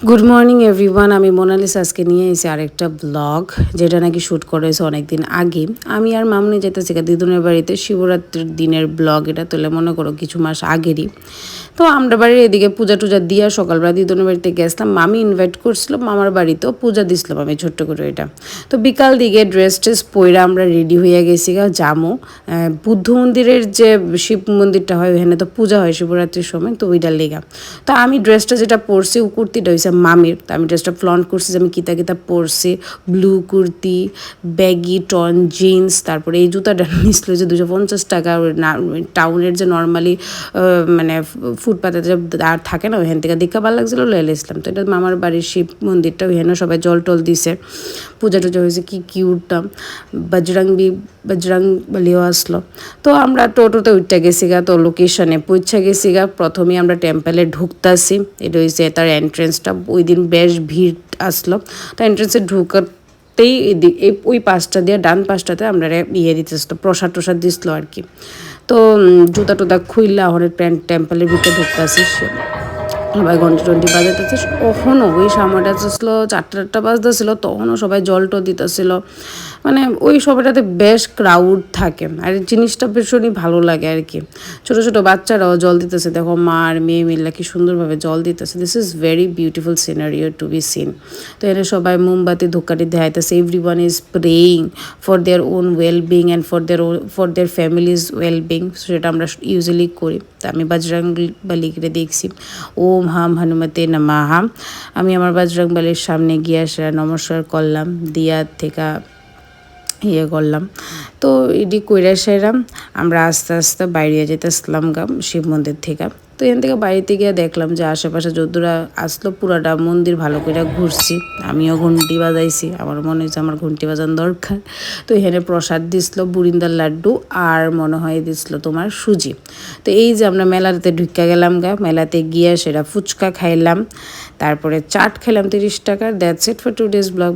Good morning everyone. আমি Mona Lisa আজকে নিয়ে এসেছি আরেকটা ব্লগ, যেটা নাকি শ্যুট করেছে অনেকদিন আগে। আমি আর মামনি যেতেছি দিদুনের বাড়িতে শিবরাত্রির দিনের ব্লগ এটা, তোলে মনে করো কিছু মাস আগেরই। তো আমরা বাড়ির এদিকে পূজা টুজা দিয়া সকালবেলা দিদুনের বাড়িতে গেছিলাম। মামি ইনভাইট করছিল মামার বাড়িতেও পূজা দিছিলাম আমি ছোট্ট করে এটা। তো বিকাল দিকে ড্রেস ট্রেস পইরা আমরা রেডি হইয়া গেছি জামু বুদ্ধ মন্দিরের যে শিব মন্দিরটা হয় ওখানে তো পূজা হয় শিবরাত্রির সময়, তো ওইটার লেগা। তো আমি ড্রেসটা যেটা পরছি ও কুর্তিটা হয়েছে মামির, তো আমি ড্রেসটা ফ্লন্ট করছি যে আমি কিতা কিতা পরছি। ব্লু কুর্তি, ব্যাগি টন জিন্স, তারপরে এই জুতাটা নিছিল যে 250 টাকা। টাউনের যে নর্মালি মানে ফুটপাতে যে আর থাকে না, ওখান থেকে দেখা ভালো লাগছিলো লয়ে এসলাম। তো এটা মামার বাড়ির শিব মন্দিরটা, ওখানে সবাই জল টল দিছে, পূজা টুজা হয়েছে, কি কিউটটা। বজরং বলিও আসলো। তো আমরা টোটোতে উঠতে গেছি তো লোকেশনে পৌঁছা গেছি প্রথমে আমরা টেম্পলে ঢুকতাছি। এটা হয়েছে তার এন্ট্রেন্সটা। ওই দিন বেশ ভিড় আসলো। তো এন্ট্রেন্সে ঢুকাতেই ওই পাশটা দিয়ে ডান পাশটাতে আমরা দিতেছিল, প্রসাদ টসাদ দিছিল আর কি। তো জুতা টুতা খুইলা হরের প্যান্ট টেম্পলের ভিতরে ঢুকতেছি। সবাই ঘন্টি টন্টি বাজাতেছে। কখনও ওই সময়টা আসলো 4টা বাজতেছিল, তখনও সবাই জল টো দিতেছিল। মানে ওই সময়টাতে বেশ ক্রাউড থাকে আর জিনিসটা ভীষণই ভালো লাগে আর কি। ছোটো ছোটো বাচ্চারাও জল দিতেছে, দেখো মা আর মেয়ে মিল্লা কি সুন্দরভাবে জল দিতেছে। This is very beautiful scenario to be seen. তো এখানে সবাই মোমবাতি ধূপকাঠি দেখাইতেছে। Everyone is praying for their own wellbeing and for their families wellbeing. সেটা আমরা ইউজুয়ালি করি। তা আমি বজরংবলীকে দেখছি ওম হাম হনুমতে নমঃ। আমি আমার বজরংবলীর সামনে গিয়ে সেটা নমস্কার করলাম, দিয়া থেকে করলাম। তো এটি কইরা সেরাম আমরা আস্তে আস্তে বাইরে যেতেছিলাম শিব মন্দির থেকে। তো এখান থেকে বাড়িতে গিয়ে দেখলাম যে আশেপাশে যদুরা আসলো পুরাটা মন্দির ভালো করে ঘুরছি। আমিও ঘন্টি বাজাইছি, আমার মনে হয়েছে আমার ঘন্টি বাজানো দরকার। তো এখানে প্রসাদ দিছিল বুরিন্দার লাড্ডু আর মনে হয় দিছিল তোমার সুজি। তো এই যে আমরা মেলাতে ঢুকা গেলাম মেলাতে গিয়ে সেটা ফুচকা খাইলাম, তারপরে চাট খেলাম 30 টাকার। That's it for today's blog.